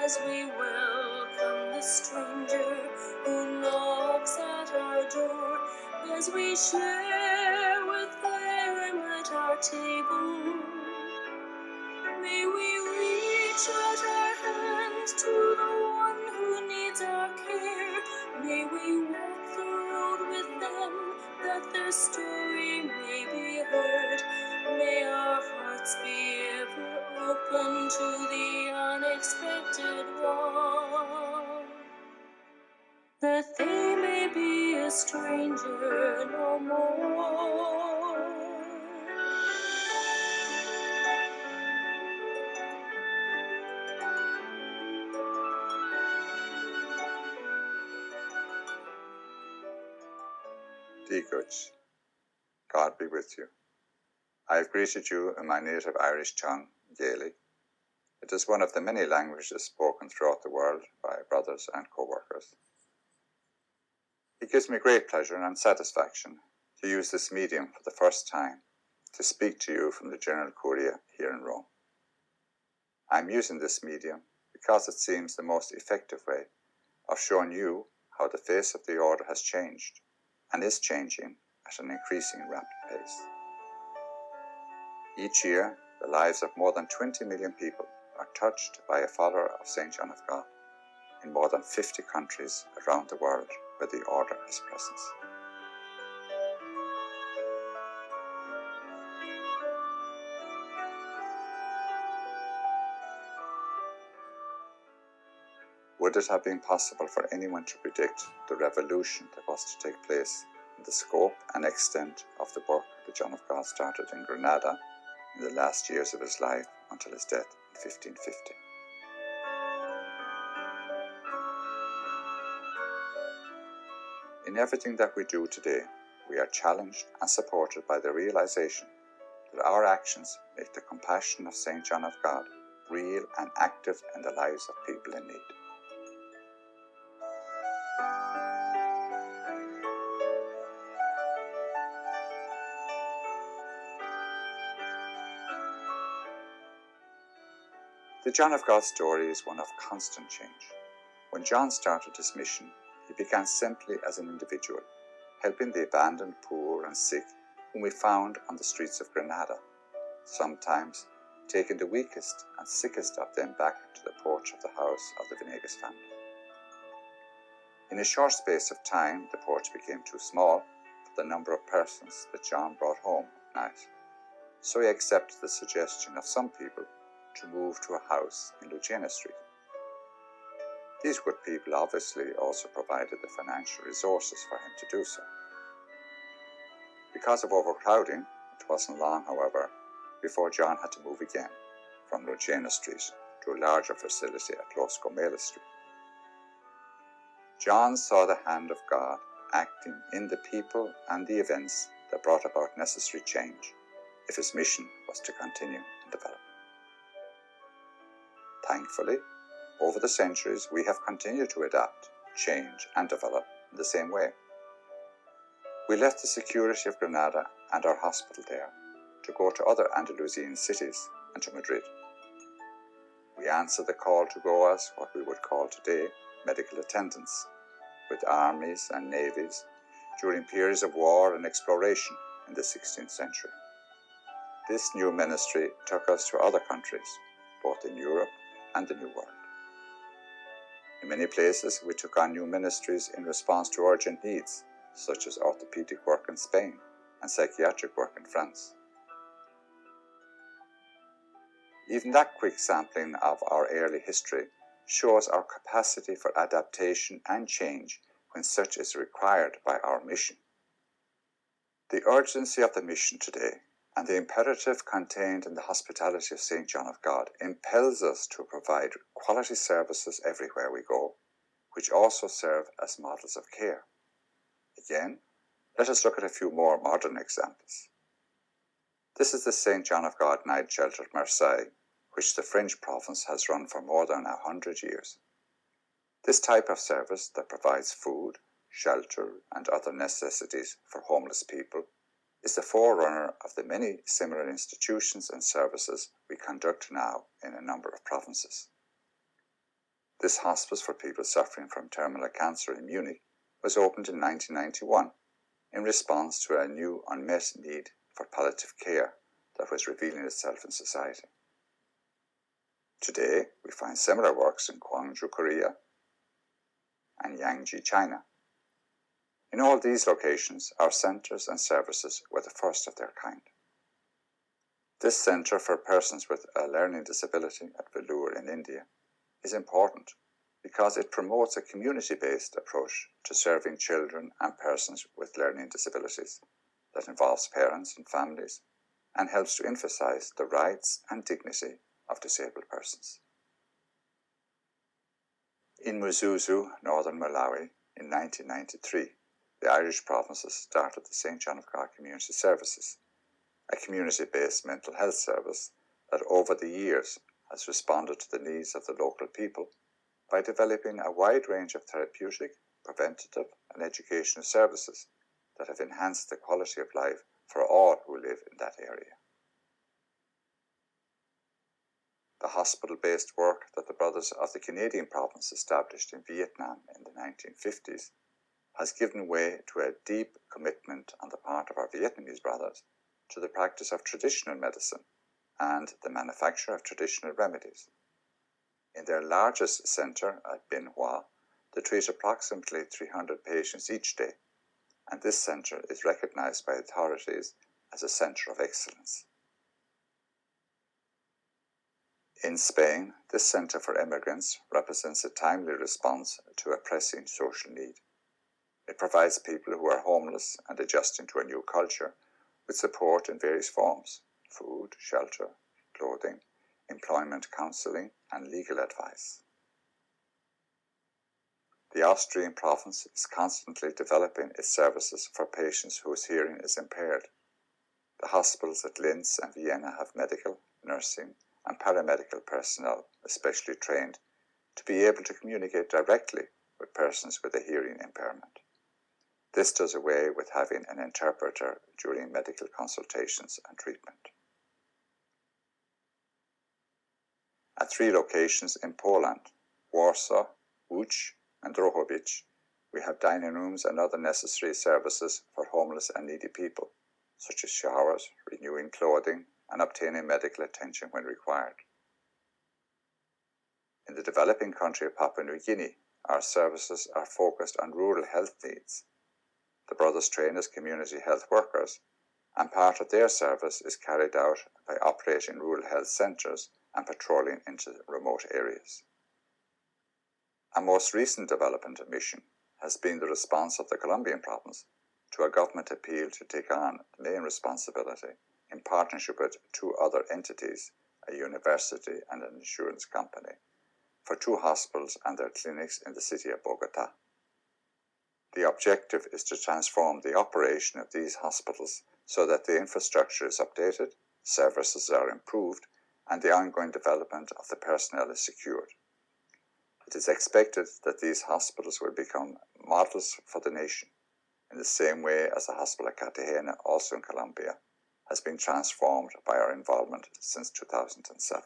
as we welcome the stranger who knocks at our door, as we share with them at our table. May we reach out our hands to the one who needs our care. May we walk the road with them, that their story may be heard. May our hearts be ever open to the unexpected one, that they may be a stranger no more. Díchuid, God be with you. I have greeted you in my native Irish tongue, Gaelic. It is one of the many languages spoken throughout the world by brothers and co-workers. It gives me great pleasure and satisfaction to use this medium for the first time to speak to you from the General Curia here in Rome. I am using this medium because it seems the most effective way of showing you how the face of the order has changed and is changing at an increasing rapid pace. Each year, the lives of more than 20 million people are touched by a follower of St. John of God in more than 50 countries around the world where the order has presence. Would it have been possible for anyone to predict the revolution that was to take place in the scope and extent of the work that John of God started in Granada in the last years of his life until his death in 1550? In everything that we do today, we are challenged and supported by the realization that our actions make the compassion of St. John of God real and active in the lives of people in need. The John of God story is one of constant change. When John started his mission, he began simply as an individual, helping the abandoned, poor and sick whom we found on the streets of Granada, sometimes taking the weakest and sickest of them back to the porch of the house of the Venegas family. In a short space of time, the porch became too small for the number of persons that John brought home at night, so he accepted the suggestion of some people to move to a house in Lucena Street. These good people obviously also provided the financial resources for him to do so. Because of overcrowding, it wasn't long, however, before John had to move again from Lucena Street to a larger facility at Los Gomelas Street. John saw the hand of God acting in the people and the events that brought about necessary change if his mission was to continue and develop. Thankfully, over the centuries, we have continued to adapt, change, and develop in the same way. We left the security of Granada and our hospital there to go to other Andalusian cities and to Madrid. We answered the call to go as what we would call today medical attendants with armies and navies during periods of war and exploration in the 16th century. This new ministry took us to other countries, both in Europe and the New World. In many places, we took on new ministries in response to urgent needs, such as orthopedic work in Spain and psychiatric work in France. Even that quick sampling of our early history shows our capacity for adaptation and change when such is required by our mission. The urgency of the mission today and the imperative contained in the hospitality of St. John of God impels us to provide quality services everywhere we go, which also serve as models of care. Again, let us look at a few more modern examples. This is the St. John of God night shelter at Marseille, which the French province has run for more than 100 years. This type of service that provides food, shelter, and other necessities for homeless people is the forerunner of the many similar institutions and services we conduct now in a number of provinces. This hospice for people suffering from terminal cancer in Munich was opened in 1991 in response to a new unmet need for palliative care that was revealing itself in society. Today, we find similar works in Gwangju, Korea, and Yangji, China. In all these locations, our centres and services were the first of their kind. This centre for persons with a learning disability at Vellore in India is important because it promotes a community-based approach to serving children and persons with learning disabilities that involves parents and families and helps to emphasise the rights and dignity of disabled persons. In Muzuzu, northern Malawi, in 1993, the Irish provinces started the St. John of God Community Services, a community-based mental health service that over the years has responded to the needs of the local people by developing a wide range of therapeutic, preventative and educational services that have enhanced the quality of life for all who live in that area. The hospital-based work that the Brothers of the Canadian Province established in Vietnam in the 1950s has given way to a deep commitment on the part of our Vietnamese brothers to the practice of traditional medicine and the manufacture of traditional remedies. In their largest centre at Bien Hoa, they treat approximately 300 patients each day, and this centre is recognised by authorities as a centre of excellence. In Spain, this centre for immigrants represents a timely response to a pressing social need. It provides people who are homeless and adjusting to a new culture with support in various forms: food, shelter, clothing, employment counselling, and legal advice. The Austrian province is constantly developing its services for patients whose hearing is impaired. The hospitals at Linz and Vienna have medical, nursing, and paramedical personnel especially trained to be able to communicate directly with persons with a hearing impairment. This does away with having an interpreter during medical consultations and treatment. At 3 locations in Poland, Warsaw, Łódź, and Drohobych, we have dining rooms and other necessary services for homeless and needy people, such as showers, renewing clothing, and obtaining medical attention when required. In the developing country of Papua New Guinea, our services are focused on rural health needs. The brothers train as community health workers, and part of their service is carried out by operating rural health centres and patrolling into remote areas. A most recent development mission has been the response of the Colombian province to a government appeal to take on the main responsibility in partnership with 2 other entities, a university and an insurance company, for 2 hospitals and their clinics in the city of Bogota. The objective is to transform the operation of these hospitals so that the infrastructure is updated, services are improved, and the ongoing development of the personnel is secured. It is expected that these hospitals will become models for the nation, in the same way as the hospital at Cartagena, also in Colombia, has been transformed by our involvement since 2007.